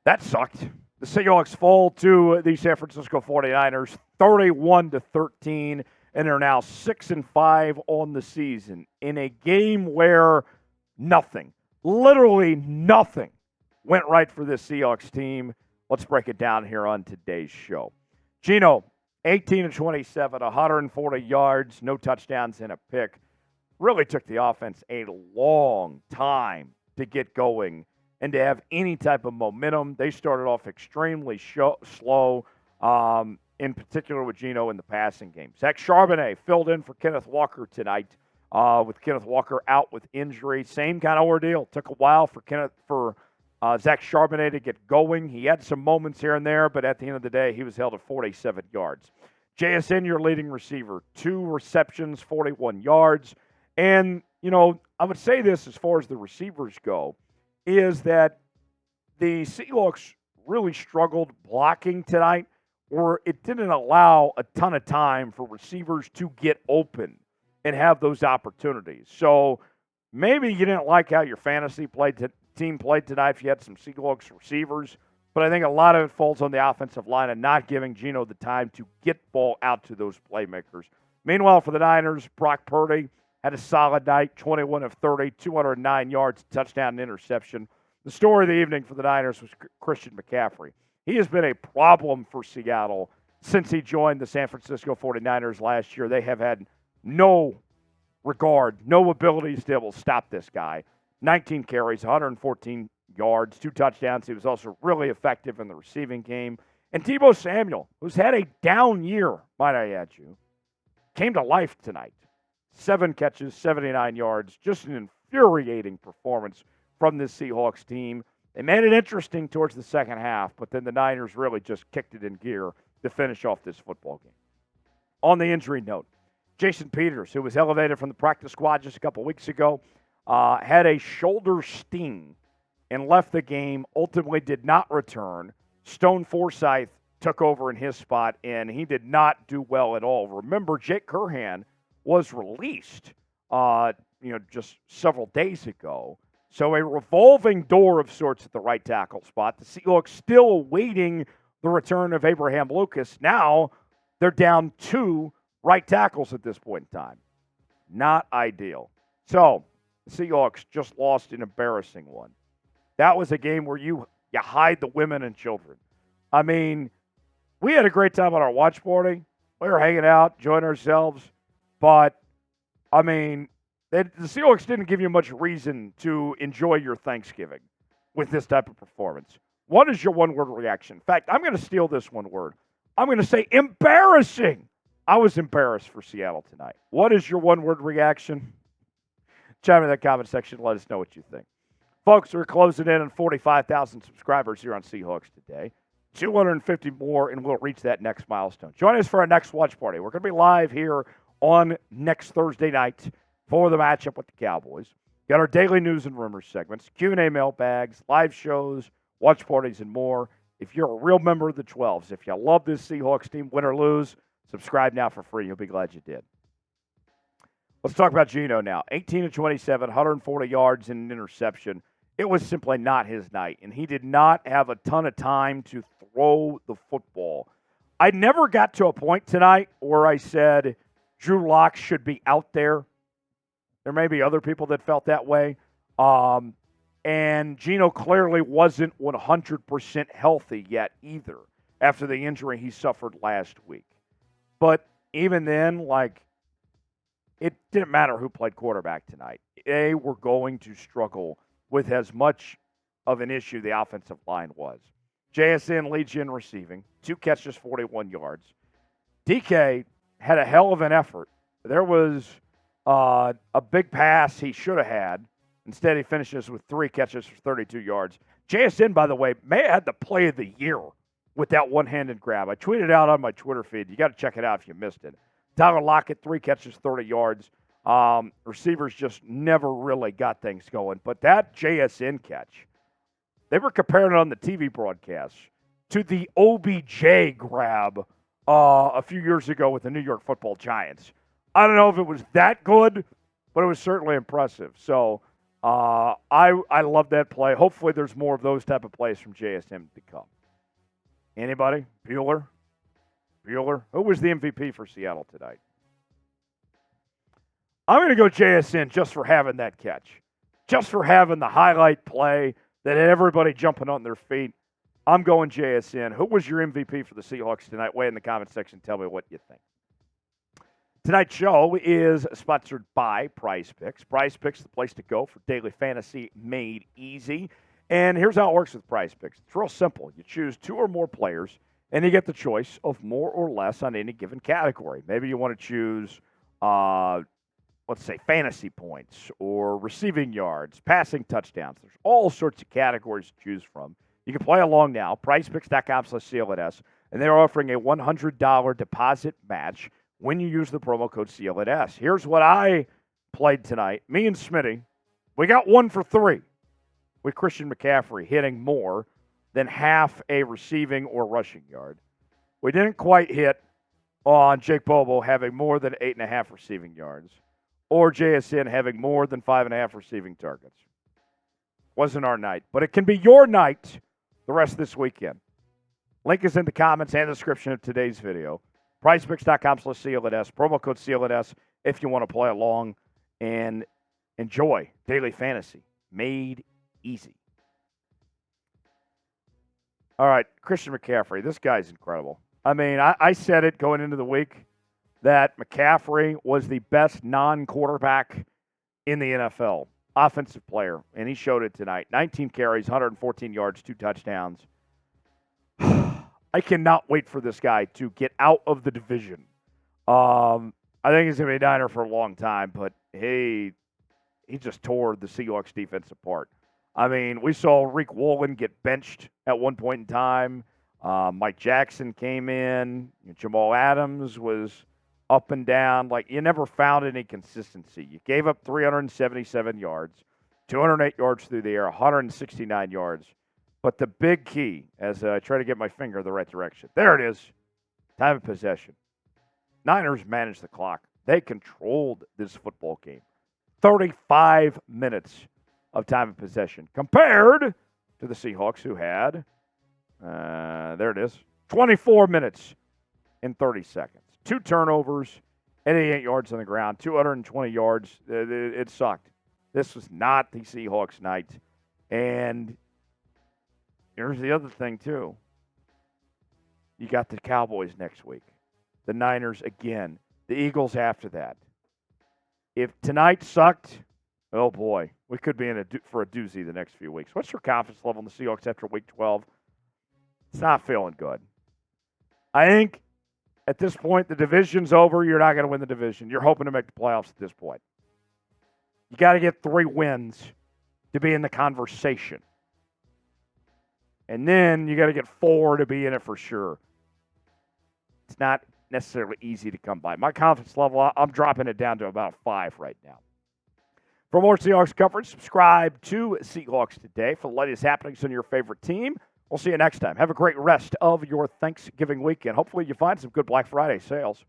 That sucked. The Seahawks fall to the San Francisco 49ers 31-13, and they're now 6-5 on the season in a game where nothing, literally nothing, went right for this Seahawks team. Let's break it down here on today's show. Geno, 18-27, 140 yards, no touchdowns and a pick. Really took the offense a long time to get going and to have any type of momentum. They started off extremely slow, in particular with Geno in the passing game. Zach Charbonnet filled in for Kenneth Walker tonight, with Kenneth Walker out with injury. Same kind of ordeal. Took a while for Zach Charbonnet to get going. He had some moments here and there, but at the end of the day, he was held at 47 yards. JSN, your leading receiver, 2 receptions, 41 yards. And, I would say this as far as the receivers go, is that the Seahawks really struggled blocking tonight, or it didn't allow a ton of time for receivers to get open and have those opportunities. So maybe you didn't like how your fantasy team played tonight if you had some Seahawks receivers, but I think a lot of it falls on the offensive line and not giving Geno the time to get ball out to those playmakers. Meanwhile, for the Niners, Brock Purdy had a solid night, 21 of 30, 209 yards, touchdown and interception. The story of the evening for the Niners was Christian McCaffrey. He has been a problem for Seattle since he joined the San Francisco 49ers last year. They have had no regard, no abilities to be able to stop this guy. 19 carries, 114 yards, 2 touchdowns. He was also really effective in the receiving game. And Deebo Samuel, who's had a down year, might I add you, came to life tonight. 7 catches, 79 yards, just an infuriating performance from this Seahawks team. They made it interesting towards the second half, but then the Niners really just kicked it in gear to finish off this football game. On the injury note, Jason Peters, who was elevated from the practice squad just a couple weeks ago, had a shoulder sting and left the game, ultimately did not return. Stone Forsythe took over in his spot, and he did not do well at all. Remember, Jake Curhan was released, just several days ago. So a revolving door of sorts at the right tackle spot. The Seahawks still awaiting the return of Abraham Lucas. Now they're down 2 right tackles at this point in time. Not ideal. So the Seahawks just lost an embarrassing one. That was a game where you hide the women and children. I mean, we had a great time on our watch party. We were hanging out, enjoying ourselves. But, I mean, the Seahawks didn't give you much reason to enjoy your Thanksgiving with this type of performance. What is your one-word reaction? In fact, I'm going to steal this one word. I'm going to say embarrassing. I was embarrassed for Seattle tonight. What is your one-word reaction? Chime in the comment section. Let us know what you think. Folks, we're closing in on 45,000 subscribers here on Seahawks Today. 250 more, and we'll reach that next milestone. Join us for our next watch party. We're going to be live here on next Thursday night for the matchup with the Cowboys. Got our daily news and rumors segments, Q&A mailbags, live shows, watch parties, and more. If you're a real member of the 12s, if you love this Seahawks team, win or lose, subscribe now for free. You'll be glad you did. Let's talk about Geno now. 18-27, 140 yards and an interception. It was simply not his night, and he did not have a ton of time to throw the football. I never got to a point tonight where I said Drew Lock should be out there. There may be other people that felt that way. And Geno clearly wasn't 100% healthy yet either after the injury he suffered last week. But even then, it didn't matter who played quarterback tonight. They were going to struggle with as much of an issue the offensive line was. JSN leads you in receiving, 2 catches, 41 yards. DK had a hell of an effort. There was a big pass he should have had. Instead, he finishes with 3 catches for 32 yards. JSN, by the way, may have had the play of the year with that one-handed grab. I tweeted out on my Twitter feed. You got to check it out if you missed it. Tyler Lockett, 3 catches, 30 yards. Receivers just never really got things going. But that JSN catch, they were comparing it on the TV broadcast to the OBJ grab a few years ago with the New York Football Giants. I don't know if it was that good, but it was certainly impressive. So I love that play. Hopefully there's more of those type of plays from JSN to come. Anybody? Bueller? Who was the MVP for Seattle tonight? I'm going to go JSN just for having that catch. Just for having the highlight play that had everybody jumping on their feet. I'm going JSN. Who was your MVP for the Seahawks tonight? Weigh in the comment section. Tell me what you think. Tonight's show is sponsored by Prize Picks. Prize Picks is the place to go for daily fantasy made easy. And here's how it works with Prize Picks. It's real simple. You choose 2 or more players, and you get the choice of more or less on any given category. Maybe you want to choose, let's say, fantasy points or receiving yards, passing touchdowns. There's all sorts of categories to choose from. You can play along now, prizepicks.com/CLNS, and they're offering a $100 deposit match when you use the promo code CLNS. Here's what I played tonight. Me and Smitty, we got 1 for 3 with Christian McCaffrey hitting more than half a receiving or rushing yard. We didn't quite hit on Jake Bobo having more than 8.5 receiving yards or JSN having more than 5.5 receiving targets. Wasn't our night, but it can be your night the rest of this weekend. Link is in the comments and the description of today's video. PrizePicks.com/CLNS. Promo code CLNS if you want to play along and enjoy daily fantasy made easy. All right, Christian McCaffrey. This guy's incredible. I mean, I said it going into the week that McCaffrey was the best non-quarterback in the NFL. Offensive player, and he showed it tonight. 19 carries, 114 yards, 2 touchdowns. I cannot wait for this guy to get out of the division. I think he's going to be a Niner for a long time, but he just tore the Seahawks defense apart. I mean, we saw Rick Woolen get benched at one point in time. Mike Jackson came in. Jamal Adams was up and down. Like, you never found any consistency. You gave up 377 yards, 208 yards through the air, 169 yards. But the big key, as I try to get my finger in the right direction, there it is, time of possession. Niners managed the clock. They controlled this football game. 35 minutes of time of possession compared to the Seahawks, who had, there it is, 24 minutes and 30 seconds. 2 turnovers, 88 yards on the ground, 220 yards. It sucked. This was not the Seahawks' night. And here's the other thing, too. You got the Cowboys next week. The Niners again. The Eagles after that. If tonight sucked, oh, boy, we could be in for a doozy the next few weeks. What's your confidence level in the Seahawks after Week 12? It's not feeling good. I think at this point, the division's over. You're not going to win the division. You're hoping to make the playoffs at this point. You got to get 3 wins to be in the conversation. And then you got to get 4 to be in it for sure. It's not necessarily easy to come by. My confidence level, I'm dropping it down to about 5 right now. For more Seahawks coverage, subscribe to Seahawks Today for the latest happenings on your favorite team. We'll see you next time. Have a great rest of your Thanksgiving weekend. Hopefully you find some good Black Friday sales.